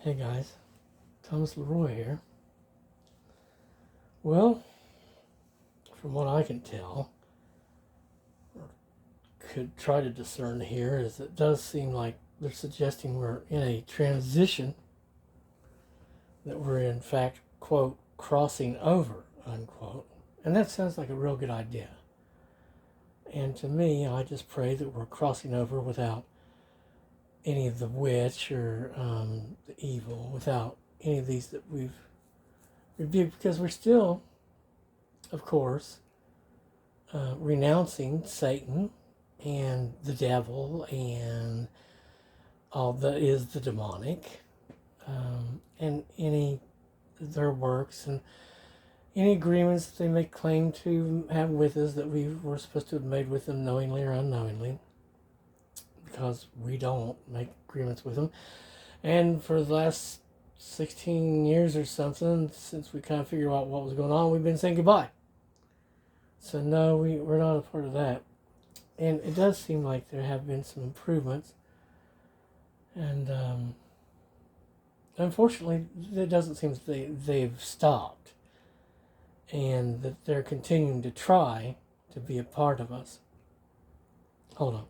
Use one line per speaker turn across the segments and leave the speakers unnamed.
Hey guys, Thomas Leroy here. Well, from what I can tell, or could try to discern here, is it does seem like they're suggesting we're in a transition, that we're in fact, quote, crossing over, unquote. And that sounds like a real good idea. And to me, I just pray that we're crossing over without any of the witch or the evil, without any of these that we've rebuked, because we're still, of course, renouncing Satan and the devil and all that is the demonic, and any their works and any agreements that they may claim to have with us that we were supposed to have made with them knowingly or unknowingly, because we don't make agreements with them. And for the last 16 years or something, since we kind of figured out what was going on, we've been saying goodbye. So no, we're not a part of that. And it does seem like there have been some improvements. And unfortunately, it doesn't seem they've stopped. And that they're continuing to try to be a part of us. Hold on.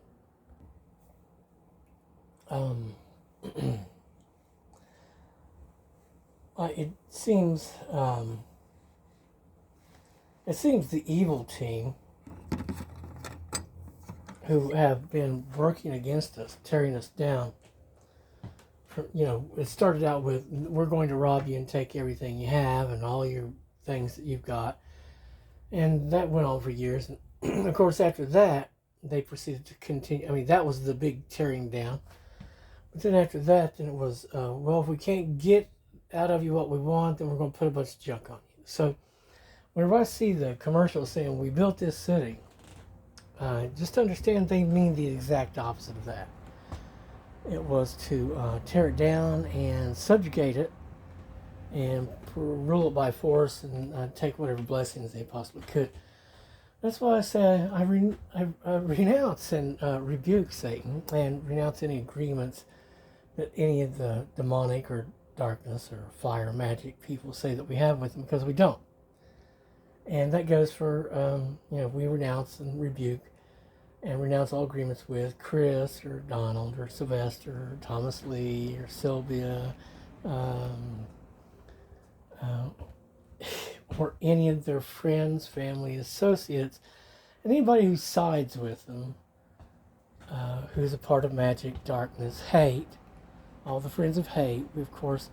It seems the evil team who have been working against us, tearing us down. It started out with, we're going to rob you and take everything you have and all your things that you've got. And that went on for years. And of course, after that, they proceeded to continue. I mean, that was the big tearing down. But then after that, then it was, well, if we can't get out of you what we want, then we're going to put a bunch of junk on you. So whenever I see the commercial saying, we built this city, just understand they mean the exact opposite of that. It was to tear it down and subjugate it and rule it by force and take whatever blessings they possibly could. That's why I say I renounce and rebuke Satan and renounce any agreements that any of the demonic or darkness or fire magic people say that we have with them, because we don't. And that goes for, we renounce and rebuke and renounce all agreements with Chris or Donald or Sylvester or Thomas Lee or Sylvia, or any of their friends, family, associates, and anybody who sides with them, who's a part of magic, darkness, hate, all the friends of hate. We, of course,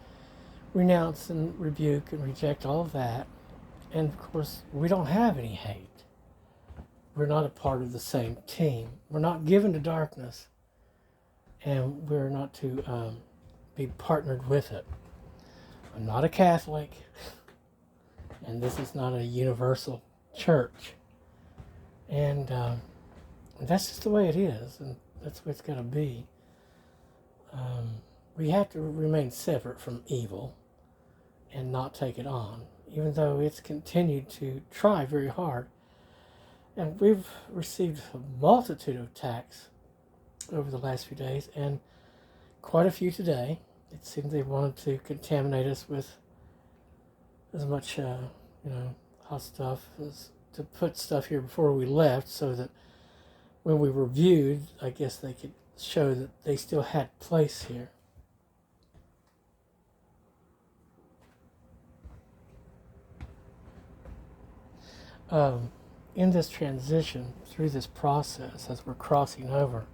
renounce and rebuke and reject all of that. And, of course, we don't have any hate. We're not a part of the same team. We're not given to darkness, and we're not to be partnered with it. I'm not a Catholic, and this is not a universal church. And that's just the way it is, and that's the way it's going to be. We have to remain separate from evil and not take it on, even though it's continued to try very hard. And we've received a multitude of attacks over the last few days, and quite a few today. It seems they wanted to contaminate us with as much, hot stuff, as to put stuff here before we left, so that when we were viewed, I guess they could show that they still had place here. In this transition, through this process, as we're crossing over,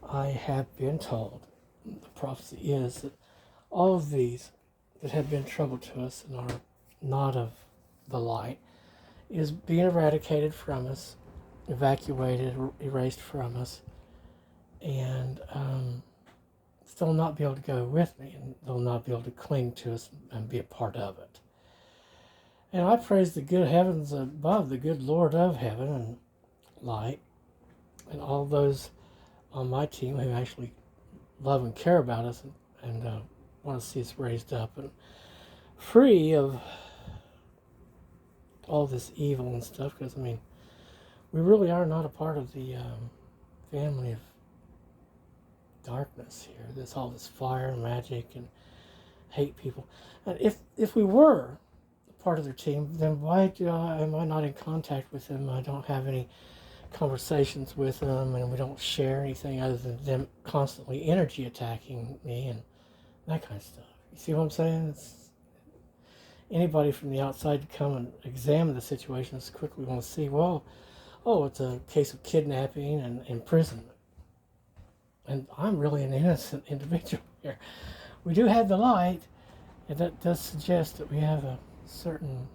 I have been told, the prophecy is that all of these that have been trouble to us and are not of the light is being eradicated from us, evacuated, erased from us, and they'll not be able to go with me, and they'll not be able to cling to us and be a part of it. And I praise the good heavens above, the good Lord of heaven and light, and all those on my team who actually love and care about us and want to see us raised up and free of all this evil and stuff. Because, we really are not a part of the family of darkness here. There's all this fire and magic and hate people. And if we were part of their team, then am I not in contact with them? I don't have any conversations with them, and we don't share anything other than them constantly energy attacking me and that kind of stuff. You see what I'm saying? It's anybody from the outside to come and examine the situation as quickly want to see, well, oh, it's a case of kidnapping and imprisonment. And I'm really an innocent individual here. We do have the light, and that does suggest that we have a certain,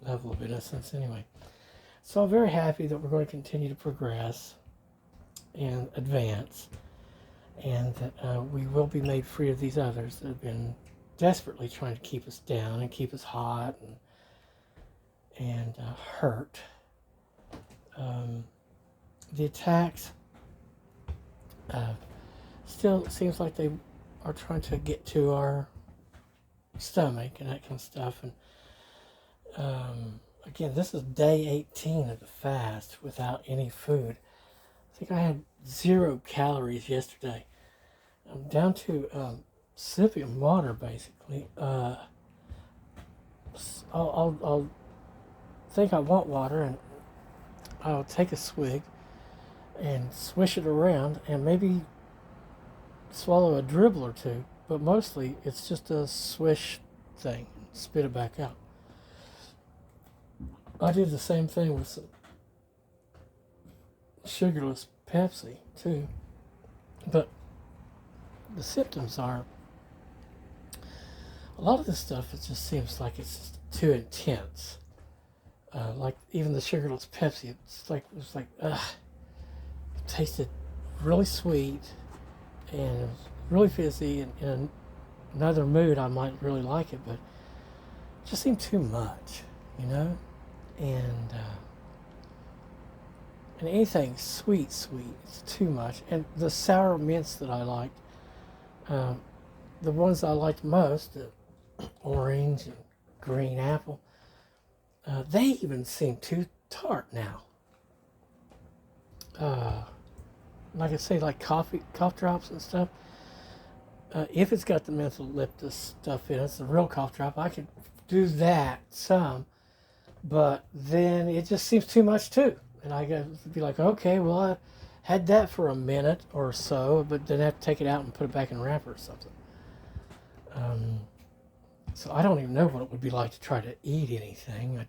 level of innocence anyway. So I'm very happy that we're going to continue to progress and advance, and that we will be made free of these others that have been desperately trying to keep us down and keep us hot and hurt. The attacks still seems like they are trying to get to our stomach and that kind of stuff. And again, this is day 18 of the fast without any food. I think I had 0 calories yesterday. I'm down to sipping water basically. I'll think I want water, and I'll take a swig and swish it around and maybe swallow a dribble or two, but mostly it's just a swish thing, spit it back out. I did the same thing with some sugarless Pepsi too, but the symptoms are a lot of this stuff. It just seems like it's just too intense. Like even the sugarless Pepsi, it was like it tasted really sweet and it was really fizzy, and in another mood I might really like it, but it just seemed too much, and anything sweet, it's too much. And the sour mints that I liked, the ones I liked most, the orange and green apple, they even seem too tart now. Like I say, like cough drops and stuff. If it's got the mentholyptus stuff in it, it's the real cough drop, I could do that some, but then it just seems too much too. And I got to be like, okay, well, I had that for a minute or so, but then I have to take it out and put it back in a wrapper or something. So I don't even know what it would be like to try to eat anything.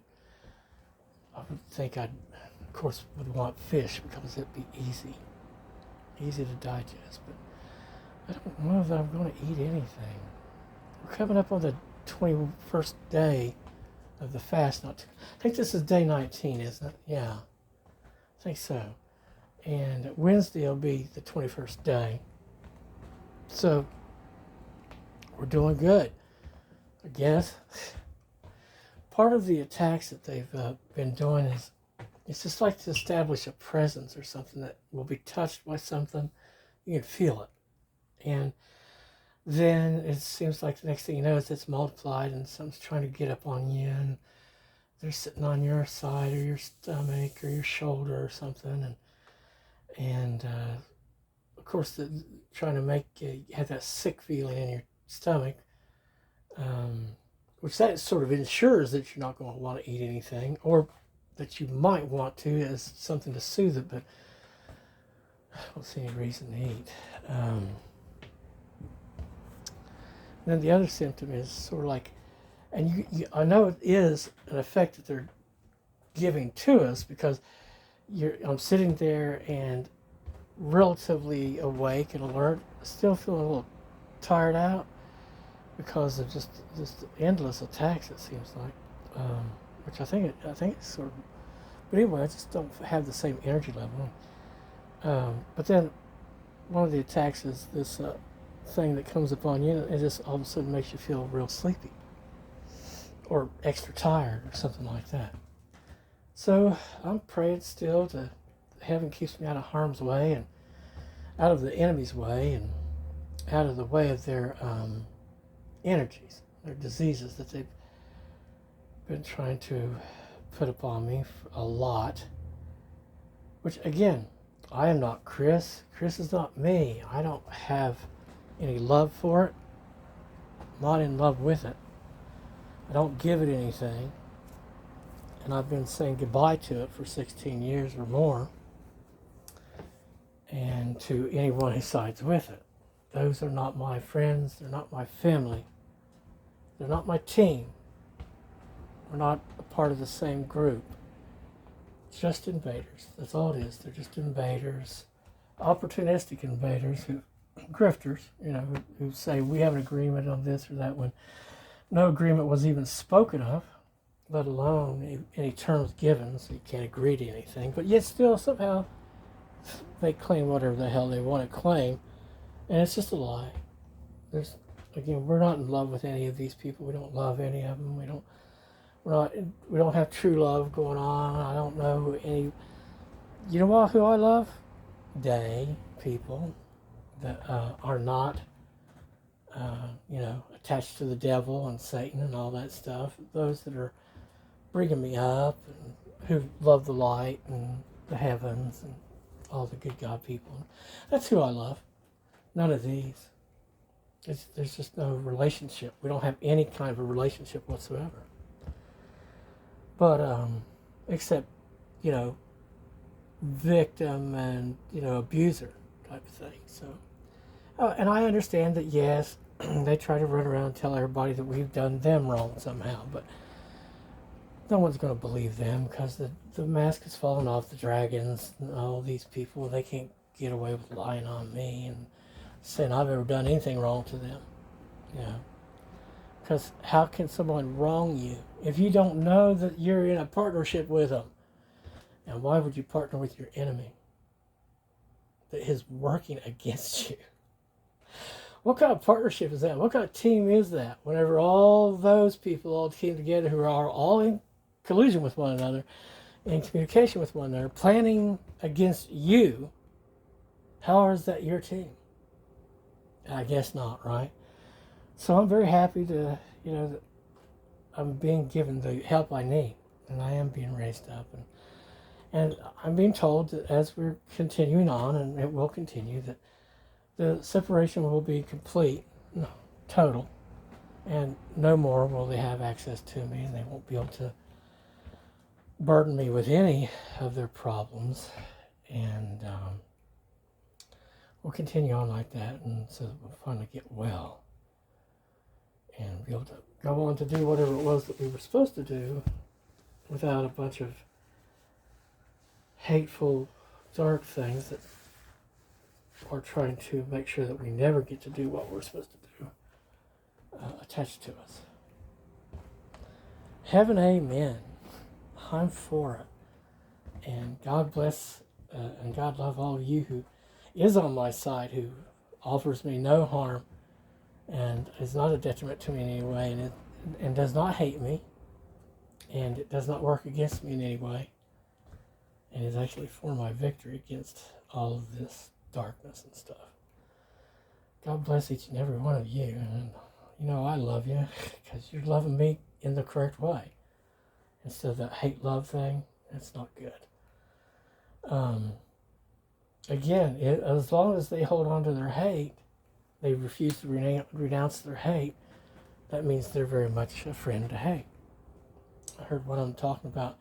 I would think of course, would want fish because it'd be easy to digest. But I don't know that I'm going to eat anything. We're coming up on the 21st day of the fast. I think this is day 19, isn't it? Yeah, I think so. And Wednesday will be the 21st day. So we're doing good, I guess. Part of the attacks that they've been doing is it's just like to establish a presence or something that will be touched by something. You can feel it. And then it seems like the next thing you know is it's multiplied and something's trying to get up on you and they're sitting on your side or your stomach or your shoulder or something. And of course, trying to make you have that sick feeling in your stomach, which that sort of ensures that you're not going to want to eat anything, or that you might want to as something to soothe it, but I don't see any reason to eat. Then the other symptom is sort of like, and I know it is an effect that they're giving to us because I'm sitting there and relatively awake and alert, still feeling a little tired out because of just endless attacks, it seems like, which I think it's sort of, but anyway, I just don't have the same energy level. But then one of the attacks is this thing that comes upon you, and it just all of a sudden makes you feel real sleepy or extra tired or something like that. So I'm praying still to heaven keeps me out of harm's way and out of the enemy's way and out of the way of their energies, their diseases that they've been trying to put upon me a lot. Which again, I am not Chris. Chris is not me. I don't have any love for it. not in love with it. I don't give it anything. And I've been saying goodbye to it for 16 years or more. And to anyone who sides with it. Those are not my friends. They're not my family. They're not my team. We're not a part of the same group. It's just invaders. That's all it is. They're just invaders. Opportunistic invaders, grifters, who say we have an agreement on this or that when no agreement was even spoken of, let alone any terms given, so you can't agree to anything. But yet still somehow they claim whatever the hell they want to claim, and it's just a lie. We're not in love with any of these people. We don't love any of them. We don't have true love going on. I don't know any. You know what? Who I love? People that are not, attached to the devil and Satan and all that stuff. Those that are bringing me up and who love the light and the heavens and all the good God people. That's who I love. None of these. There's just no relationship. We don't have any kind of a relationship whatsoever. But, except, victim and, abuser type of thing. So, and I understand that, yes, they try to run around and tell everybody that we've done them wrong somehow, but no one's going to believe them because the mask has fallen off the dragons and all these people. They can't get away with lying on me and saying I've ever done anything wrong to them. Because how can someone wrong you if you don't know that you're in a partnership with them? And why would you partner with your enemy that is working against you? What kind of partnership is that? What kind of team is that? Whenever all those people all came together who are all in collusion with one another, in communication with one another, planning against you, how is that your team? I guess not, right? So I'm very happy to, that I'm being given the help I need, and I am being raised up, and I'm being told that as we're continuing on, and it will continue, that the separation will be complete, total, and no more will they have access to me, and they won't be able to burden me with any of their problems, and we'll continue on like that, and so that we'll finally get well and be able to go on to do whatever it was that we were supposed to do without a bunch of hateful, dark things that are trying to make sure that we never get to do what we're supposed to do attached to us. Heaven, amen. I'm for it. And God bless and God love all of you who is on my side, who offers me no harm and is not a detriment to me in any way, and does not hate me, and it does not work against me in any way, and is actually for my victory against all of this darkness and stuff. God bless each and every one of you, and I love you because you're loving me in the correct way instead of that hate-love thing. That's not good. Again, as long as they hold on to their hate, they refuse to renounce their hate, that means they're very much a friend to hate. I heard one of them talking about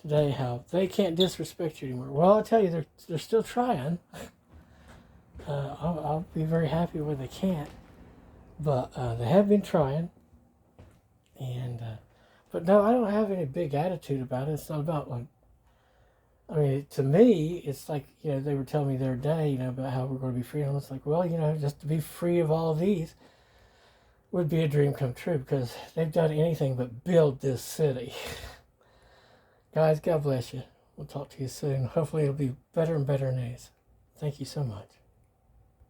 today how they can't disrespect you anymore. Well, I'll tell you, they're still trying. I'll be very happy when they can't, but they have been trying. And but no, I don't have any big attitude about it. It's not about to me, it's like, they were telling me the other day, about how we're going to be free. And it's like, well, just to be free of all these would be a dream come true because they've done anything but build this city. Guys, God bless you. We'll talk to you soon. Hopefully it'll be better and better news. Thank you so much.